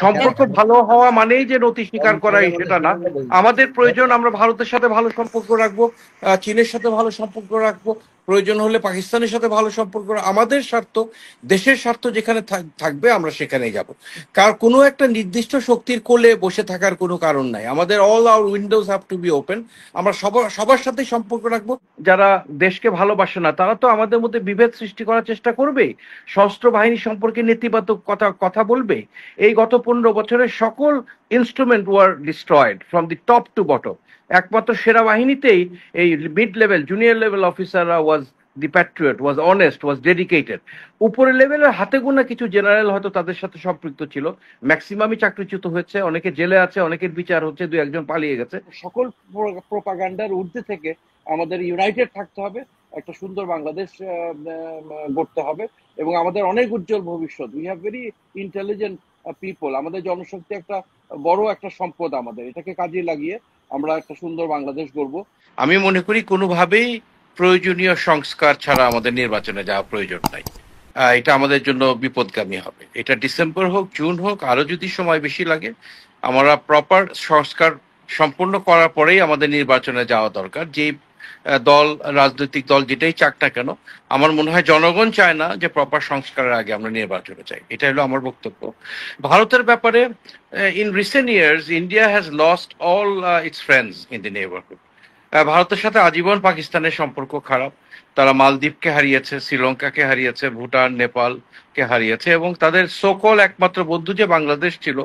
সম্পর্ক ভালো হওয়া মানেই যে নতি স্বীকার করা সেটা না। আমাদের প্রয়োজন আমরা ভারতের সাথে ভালো সম্পর্ক রাখবো, চীনের সাথে ভালো সম্পর্ক রাখবো, প্রয়োজন হলে পাকিস্তানের সাথে ভালো সম্পর্ক আমাদের স্বার্থ, দেশের স্বার্থ যেখানে থাকবে আমরা সেখানেই যাব। কোনো একটা নির্দিষ্ট শক্তির কোলে বসে থাকার কোনো কারণ নাই। আমাদের all our windows have to be open. আমরা সবার সাথে সম্পর্ক রাখবো। যারা দেশকে ভালোবাসে না তারা তো আমাদের মধ্যে বিভেদ সৃষ্টি করার চেষ্টা করবে, সশস্ত্র বাহিনী সম্পর্কে নেতিবাচক কথা বলবে। এই গত 15 বছরে সকল instrument were destroyed from the top to bottom. একমাত্র সেনাবাহিনীতেই এই মিড লেভেল জুনিয়র লেভেল অফিসাররা was the patriot, was honest, was dedicated. উপরের লেভেলের হাতে গোনা কিছু জেনারেল হয়তো তাদের সাথে সম্পৃক্ত ছিল, ম্যাক্সিমামই চাকরিচ্যুত হয়েছে, অনেকে জেলে আছে, অনেকের বিচার হচ্ছে, 2-1 জন পালিয়ে গেছে। সকল প্রোপাগান্ডার ঊর্ধ্বে থেকে আমাদের ইউনাইটেড থাকতে হবে, একটা সুন্দর বাংলাদেশ গড়তে হবে এবং আমাদের অনেক উজ্জ্বল ভবিষ্যৎ। We have very intelligent people. আমাদের জনশক্তি একটা বড় একটা সম্পদ আমাদের, এটাকে কাজে লাগিয়ে আমরা একটা সুন্দর বাংলাদেশ গড়বো। আমি মনে করি কোনোভাবেই প্রয়োজনীয় সংস্কার ছাড়া আমাদের নির্বাচনে যাওয়া প্রয়োজন নাই। এটা আমাদের জন্য বিপদগামী হবে। এটা ডিসেম্বর হোক, জুন হোক, আরো যদি সময় বেশি লাগে, আমরা প্রপার সংস্কার সম্পূর্ণ করার পরেই আমাদের নির্বাচনে যাওয়া দরকার। যে রাজনৈতিক দল যেটাই চাক না কেন, আমার মনে হয় জনগণ চায় না যে প্রপার সংস্কারের আগে আমরা নির্বাচনে চাই। এটা হলো আমার বক্তব্য। ভারতের ব্যাপারে, in recent years India has lost all it's friends in the neighbourhood. ভারতের সাথে আজীবন পাকিস্তানের সম্পর্ক খারাপ। তারা মালদ্বীপকে হারিয়েছে, শ্রীলঙ্কাকে হারিয়েছে, ভুটান, নেপালকে হারিয়েছে এবং তাদের সকল একমাত্র বন্ধু যে বাংলাদেশ ছিল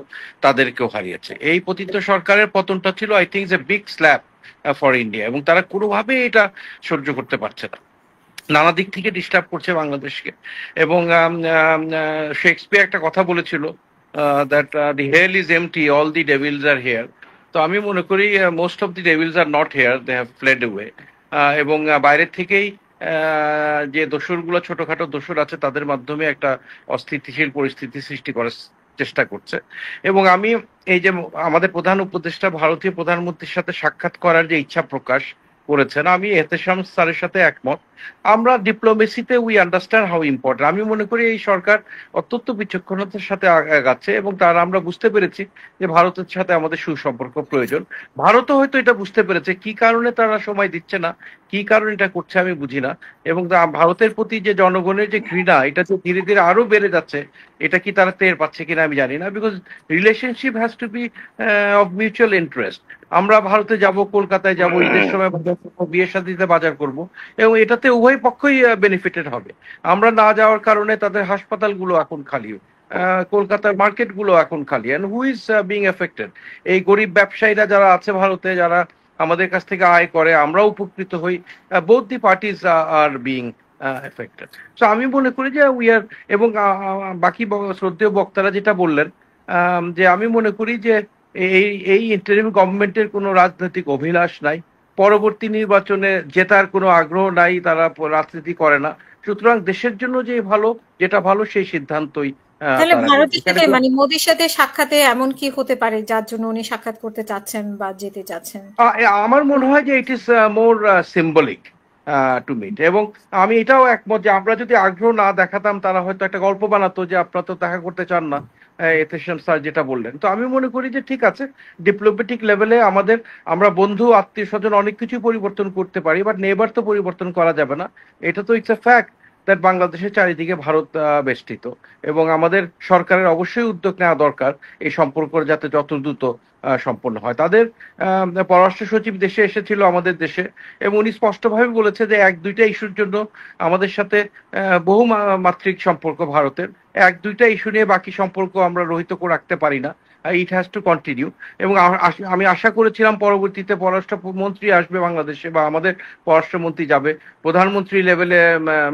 তাদেরকেও হারিয়েছে। এই পতিত সরকারের পতনটা ছিল I think a big slap for India এবং তারা কোনোভাবেই এটা সহ্য করতে পারছে না, নানা দিক থেকে ডিস্টার্ব করছে বাংলাদেশকে। এবং শেক্সপিয়ার একটা কথা বলেছিল, that the hell is empty, all the devils are here. তো আমি মনে করি most of the devils are not here, they have fled away. এবং বাইরের থেকেই যে দোসরগুলো, ছোটখাটো দোসর আছে, তাদের মাধ্যমে একটা অস্থিতিশীল পরিস্থিতি সৃষ্টি করার চেষ্টা করছে। এবং আমি এই যে আমাদের প্রধান উপদেষ্টা ভারতীয় প্রধানমন্ত্রীর সাথে সাক্ষাৎ করার যে ইচ্ছা প্রকাশ করেছেন, আমি এহতেশাম স্যারের সাথে একমত। আমরা ডিপ্লোমেসিতে উই আন্ডারস্ট্যান্ড হাউ ইম্পর্টেন্ট। আমি মনে করি এই সরকার অত্যন্ত বিচক্ষণতার সাথে আগাচ্ছে এবং তারা আমরা বুঝতে পেরেছি যে ভারতের সাথে আমাদের সুসম্পর্ক প্রয়োজন। ভারতও হয়তো এটা বুঝতে পেরেছে, কি কারণে তারা সময় দিচ্ছে না, কি কারণে এটা করছে আমি বুঝি না। এবং ভারতের প্রতি যে জনগণের যে ঘৃণা, এটা যে ধীরে ধীরে আরো বেড়ে যাচ্ছে, এটা কি তারা টের পাচ্ছে কিনা আমি জানি না। Because relationship has to be of mutual interest. আমরা ভারতে যাব, কলকাতায় যাব, ঈদের সময় বিয়ের শাদীতে বাজার করব এবং এটাতে উভয় পক্ষই বেনিফিটেড হবে। আমরা না যাওয়ার কারণে তাদের হাসপাতালগুলো এখন খালি, কলকাতার মার্কেটগুলো এখন খালি। And who is being affected? এই গরিব ব্যবসায়ীরা যারা আছে ভারতে, যারা আমাদের কাছ থেকে আয় করে, আমরাও উপকৃত হই। Both the parties are being affected. So আমি মনে করি যে উই আর, এবং বাকি শ্রদ্ধেয় বক্তারা যেটা বললেন, যে আমি মনে করি যে এই ইন্টারিম গভর্নমেন্টের কোনো রাজনৈতিক অভিলাষ নাই, পরবর্তী নির্বাচনে জেতার কোনো আগ্রহ নাই, তারা রাজনীতি করে না। সুতরাং দেশের জন্য যে ভালো, যেটা ভালো সেই সিদ্ধান্তই। তাহলে ভারতের সাথে মানে মোদির সাথে সাক্ষাতে এমন কি হতে পারে যার জন্য উনি সাক্ষাৎ করতে চাচ্ছেন বা যেতে চাচ্ছেন? আমার মনে হয় যে it is more symbolic to meet. এবং আমি এটাও একমত যে আমরা যদি আগ্রহ না দেখাতাম, তারা হয়তো একটা গল্প বানাতো যে আপনারা তো দেখা করতে চান না, এতেশাম স্যার যেটা বললেন। তো আমি মনে করি যে ঠিক আছে, ডিপ্লোম্যাটিক লেভেলে আমরা বন্ধু, আত্মীয় স্বজন অনেক কিছু পরিবর্তন করতে পারি, বাট নেবার তো পরিবর্তন করা যাবে না। এটা তো ইটস এ ফ্যাক্ট দ্যাট বাংলাদেশের চারিদিকে ভারত বেষ্টিত এবং আমাদের সরকারের অবশ্যই উদ্যোগ নেওয়া দরকার এই সম্পর্ক যাতে যত দ্রুত সম্পন্ন হয়। তাদের পররাষ্ট্র সচিব দেশে এসেছিল, আমাদের দেশে, এবং উনি স্পষ্টভাবে বলেছে যে 1-2টা ইস্যুর জন্য আমাদের সাথে বহুমাত্রিক সম্পর্ক ভারতের, 1-2টা ইস্যু নিয়ে বাকি সম্পর্ক আমরা রহিত করে রাখতে পারি না। It has to continue. এবং আমি আশা করেছিলাম পরবর্তীতে পররাষ্ট্রমন্ত্রী আসবে বাংলাদেশে, বা আমাদের পররাষ্ট্রমন্ত্রী যাবে, প্রধানমন্ত্রী লেভেলে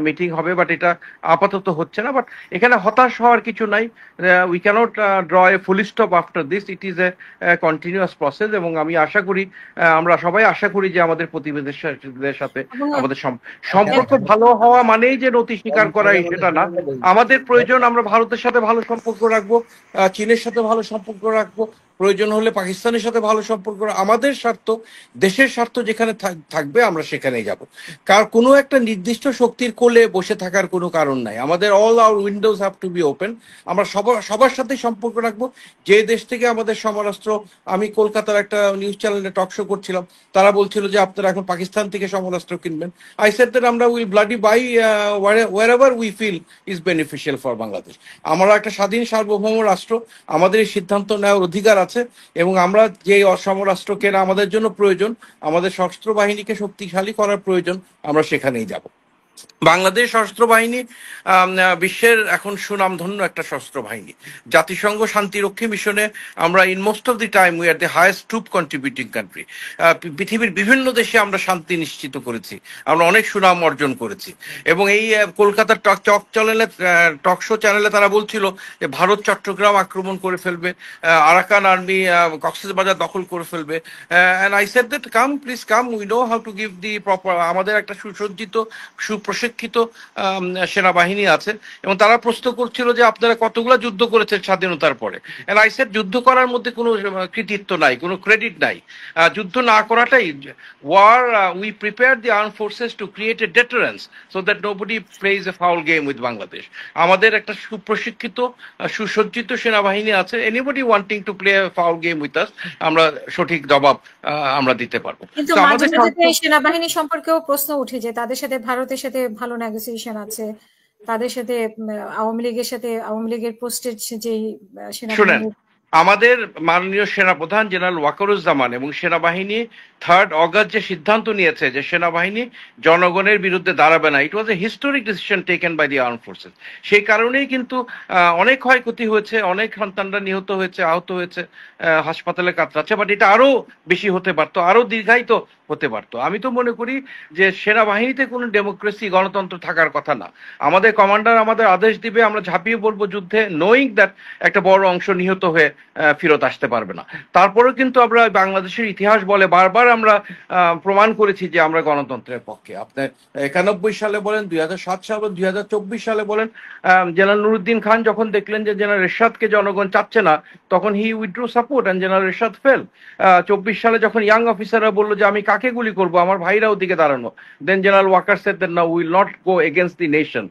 মিটিং হবে, বাট এটা আপাতত হচ্ছে না। বাট এখানে হতাশ হওয়ার কিছু নাই। We can't draw a full stop after this, it is a continuous process. এবং আমি আশা করি, আমরা সবাই আশা করি যে আমাদের প্রতিবেশীদের সাথে আমাদের সম্পর্ক ভালো হওয়া মানেই যে নতি স্বীকার করা সেটা না। আমাদের প্রয়োজন আমরা ভারতের সাথে ভালো সম্পর্ক রাখবো, চীনের সাথে ভালো সম্পর্ক রাখবো, প্রয়োজন হলে পাকিস্তানের সাথে ভালো সম্পর্ক, আমাদের স্বার্থ, দেশের স্বার্থ যেখানে থাকবে আমরা সেখানেই যাব। কোনো একটা নির্দিষ্ট শক্তির কোলে বসে থাকার কোনো কারণ নাই। আমাদের all our windows have to be open. আমরা সবার সাথে সম্পর্ক রাখবো। যে দেশ থেকে আমাদের সমরাস্ত্র, আমি কলকাতার একটা নিউজ চ্যানেলে টক শো করছিলাম, তারা বলছিল যে আপনারা এখন পাকিস্তান থেকে সমরাস্ত্র কিনবেন। আই সেড দ্যাট আমরা will bloody buy wherever we feel is beneficial for Bangladesh. আমরা একটা স্বাধীন সার্বভৌম রাষ্ট্র, আমাদের এই সিদ্ধান্ত নেওয়ার অধিকার আছে, এবং আমরা যে সমরাস্ত্র কেনা আমাদের জন্য প্রয়োজন, আমাদের সশস্ত্র বাহিনীকে শক্তিশালী করার প্রয়োজন, আমরা সেখানেই যাব। বাংলাদেশ সশস্ত্র বাহিনী বিশ্বের এখন সুনামধন্য একটা সশস্ত্র বাহিনী। জাতিসংঘ শান্তিরক্ষী মিশনে আমরা in most of the time we are the highest troop contributing country. পৃথিবীর বিভিন্ন দেশে আমরা শান্তি নিশ্চিত করেছি, আমরা অনেক সুনাম অর্জন করেছি। এবং এই কলকাতার টক শো চ্যানেলে তারা বলছিল যে ভারত চট্টগ্রাম আক্রমণ করে ফেলবে, আরাকান আর্মি কক্সবাজার দখল করে ফেলবে। And I said that come, please come, we know how to give the proper, আমাদের একটা সুসজ্জিত সুপ্রশিক্ষিত সেনাবাহিনী আছে। এবং তারা প্রশ্ন করছিল যে আপনারা কতগুলো যুদ্ধ করেছেন স্বাধীনতার পরে। এন্ড আই সেড যুদ্ধ করার মধ্যে কোনো কৃতিত্ব নাই, কোনো ক্রেডিট নাই। যুদ্ধ না করাটাই war, we prepare the arm forces to create a deterrence so that nobody plays a foul game with Bangladesh. আমাদের একটা সুপ্রশিক্ষিত সুসজ্জিত সেনাবাহিনী আছে। Anybody wanting to play a foul game with us, আমরা সঠিক জবাব আমরা দিতে পারবো। কিন্তু মাঝে মাঝে সেনাবাহিনী সম্পর্কেও প্রশ্ন উঠে যে তাদের সাথে ভারতের সাথে ভালো নেগোসিয়েশন আছে, তাদের সাথে আওয়ামী লীগের পোস্টের যে সেনাবাহিনী, আমাদের মাননীয় সেনাপ্রধান জেনারেল ওয়াকারুজ্জামান এবং সেনাবাহিনী 3 অগস্ট যে সিদ্ধান্ত নিয়েছে যে সেনাবাহিনী জনগণের বিরুদ্ধে দাঁড়াবে না, it was a historic decision taken by the arm forces. সেই কারণেই কিন্তু অনেক ক্ষয়ক্ষতি হয়েছে, অনেক সন্তানরা নিহত হয়েছে, আহত হয়েছে, হাসপাতালে কাতরাচ্ছে। বাট এটা আরো বেশি হতে পারতো, আরো দীর্ঘায়িত হতে পারতো। আমি তো মনে করি যে সেনাবাহিনীতে কোনো ডেমোক্রেসি গণতন্ত্র থাকার কথা না। আমাদের কমান্ডার আমাদের আদেশ দিবে, আমরা ঝাঁপিয়ে পড়বো যুদ্ধে, নোয়িং দ্যাট একটা বড় অংশ নিহত হয়ে ফেরত আসতে পারবে না। তারপরেও কিন্তু আমরা বাংলাদেশের ইতিহাস বলে বারবার আমরা প্রমাণ করেছি যে আমরা গণতন্ত্রের পক্ষে। আপনি 91 সালে বলেন, 2007 সালে, 2024 সালে বলেন, জেনারেল নুরুদ্দিন খান যখন দেখলেন যে জেনারেল এরশাদকে জনগণ চাচ্ছে না, তখন he withdraw support and general Ershad fell. 24 সালে যখন ইয়াং অফিসাররা বললো যে আমি কাকে গুলি করবো, আমার ভাইরা ওদিকে দাঁড়ানো, then general Waker said that না, will not go against the nation,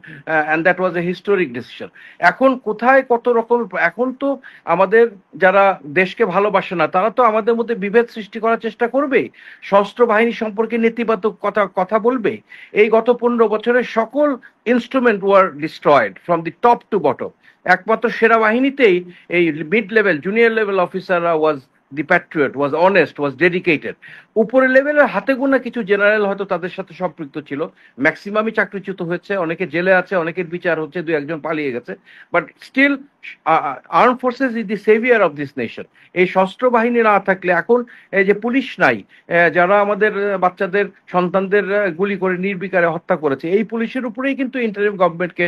and that was a historic decision. এখন কোথায় কত রকম, এখন তো আমাদের যারা দেশকে ভালোবাসে না তারা তো আমাদের মধ্যে বিভেদ সৃষ্টি করার চেষ্টা করবে, সশস্ত্র বাহিনী সম্পর্কে নেতিবাচক কথা বলবে। এই গত 15 বছরের সকল instrument were destroyed from the top to bottom. একমাত্র সেনাবাহিনীতেই এই মিড লেভেল জুনিয়র লেভেল অফিসাররা was the patriot, was honest, was dedicated. উপরের লেভেলের হাতে গোনা কিছু জেনারেল হয়তো তাদের সাথে সম্পৃক্ত ছিল, ম্যাক্সিমামই চাকরিচ্যুত হয়েছে, অনেকে জেলে আছে, অনেকের বিচার হচ্ছে, 2-1 পালিয়ে গেছে। But still arm forces is the saviour of this nation. এই সশস্ত্র বাহিনী না থাকলে, এখন এই যে পুলিশ নাই, যারা আমাদের বাচ্চাদের সন্তানদের গুলি করে নির্বিকারে হত্যা করেছে, এই পুলিশের উপরেই কিন্তু ইন্টারিম গভর্নমেন্টকে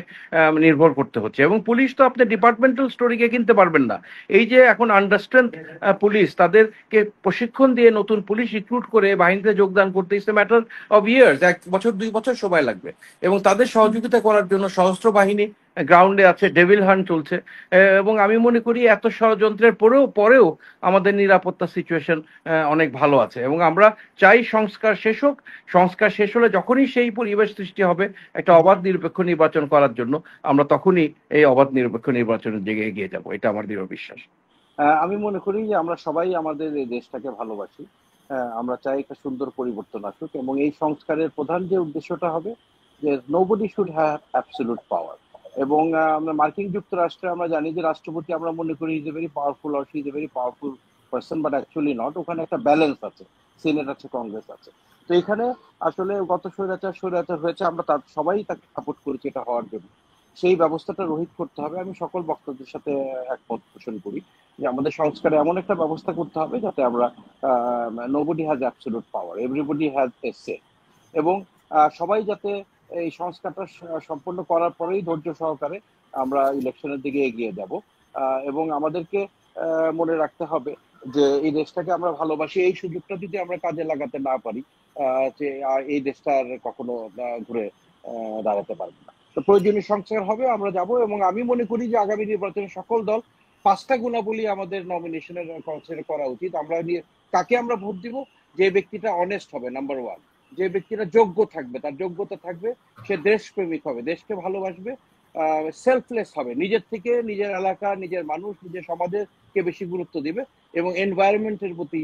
নির্ভর করতে হচ্ছে। এবং পুলিশ তো আপনি ডিপার্টমেন্টাল স্টোরিকে কিনতে পারবেন না। এই যে এখন আন্ডারস্ট্রেন্থ পুলিশ, তাদেরকে প্রশিক্ষণ দিয়ে নতুন পুলিশ রিক্রুট করে বাহিনীতে যোগদান করতে it's a matter of years, 1 বছর 2 বছর সময় লাগবে। এবং তাদের সহযোগিতা করার জন্য সশস্ত্র বাহিনী গ্রাউন্ডে আছে, ডেভিল হান্ট চলছে। এবং আমি মনে করি এত ষড়যন্ত্রের পরেও আমাদের নিরাপত্তা সিচুয়েশন অনেক ভালো আছে। এবং আমরা চাই সংস্কার শেষ হোক। সংস্কার শেষ হলে যখনই সেই পরিবেশ সৃষ্টি হবে একটা অবাধ নিরপেক্ষ নির্বাচন করার জন্য, আমরা তখনই এই অবাধ নিরপেক্ষ নির্বাচনের দিকে এগিয়ে যাব, এটা আমার দৃঢ় বিশ্বাস। আমি মনে করি যে আমরা সবাই আমাদের এই দেশটাকে ভালোবাসি, আমরা চাই একটা সুন্দর পরিবর্তন আসুক, এবং এই সংস্কারের প্রধান যে উদ্দেশ্যটা হবে যে নোবডি শুড হ্যাভ অ্যাবসলিউট পাওয়ার। এবং আমরা মার্কিন যুক্তরাষ্ট্রে আমরা জানি যে রাষ্ট্রপতি আমরা মনে করি is a very powerful, or she is a very powerful person, but actually not. ওখানে একটা ব্যালেন্স আছে, সিনেট আছে, কংগ্রেস আছে। তো এখানে আসলে গত স্বৈরাচার হয়েছে, আমরা তার সবাই তাকে সাপোর্ট করেছি এটা হওয়ার জন্য। সেই ব্যবস্থাটা রহিত করতে হবে। আমি সকল বক্তাদের সাথে একমত পোষণ করি যে আমাদের সংস্কারে এমন একটা ব্যবস্থা করতে হবে যাতে আমরা nobody has absolute power, everybody has a say. এবং সবাই যাতে এই সংস্কারটা সম্পন্ন করার পরেই ধৈর্য সহকারে আমরা ইলেকশনের দিকে এগিয়ে যাব। এবং আমাদেরকে মনে রাখতে হবে যে এই দেশটাকে আমরা ভালোবাসি, এই সুযোগটা যদি আমরা কাজে লাগাতে না পারি, যে এই দেশটা আর কখনো ঘুরে দাঁড়াতে পারবে না। তো প্রয়োজনীয় সংস্কার হবে, আমরা যাব। এবং আমি মনে করি যে আগামী নির্বাচনে সকল দল 5টা গুণাবলী আমাদের নমিনেশনের কনসিডার করা উচিত। আমরা কাকে আমরা ভোট দিব? যে ব্যক্তিটা অনেস্ট হবে, নাম্বার 1। যে ব্যক্তিটা যোগ্য থাকবে, তার যোগ্যতা থাকবে, সে দেশপ্রেমিক হবে, দেশকে ভালোবাসবে, সেলফলেস হবে, নিজের থেকে নিজের এলাকা, নিজের মানুষ, নিজের সমাজকে বেশি গুরুত্ব দিবে এবং এনভায়রনমেন্টের প্রতি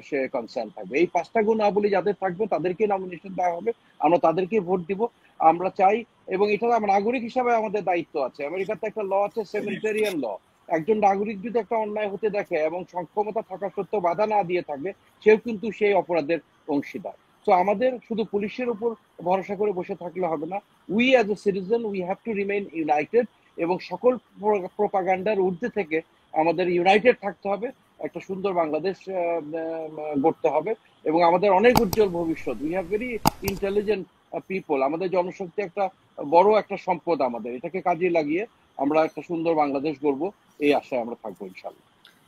সে কনসার্ন থাকবে। এই 5টা গুণাবলী যাদের থাকবে তাদেরকে নমিনেশন দেওয়া হবে, আমরা তাদেরকে ভোট দিব। আমরা চাই, এবং এটা নাগরিক হিসাবে আমাদের দায়িত্ব আছে। আমেরিকাতে একটা ল আছে, সেমেন্টেরিয়ান ল। একজন নাগরিক যদি একটা অন্যায় হতে দেখে এবং সক্ষমতা থাকা সত্ত্বেও বাধা না দিয়ে থাকে, সেও কিন্তু সেই অপরাধের অংশীদার। তো আমাদের শুধু পুলিশের উপর ভরসা করে বসে থাকলে হবে না। We as a citizen we have to remain United, এবং সকল প্রোপাগান্ডার ঊর্ধ্বে থেকে আমাদের ইউনাইটেড থাকতে হবে। একটা সুন্দর বাংলাদেশ গড়তে হবে এবং আমাদের অনেক উজ্জ্বল ভবিষ্যৎ। We have very intelligent people. আমাদের জনশক্তি একটা বড় একটা সম্পদ আমাদের। এটাকে কাজে লাগিয়ে আমরা একটা সুন্দর বাংলাদেশ গড়বো, এই আশায় আমরা থাকবো ইনশাল্লাহ।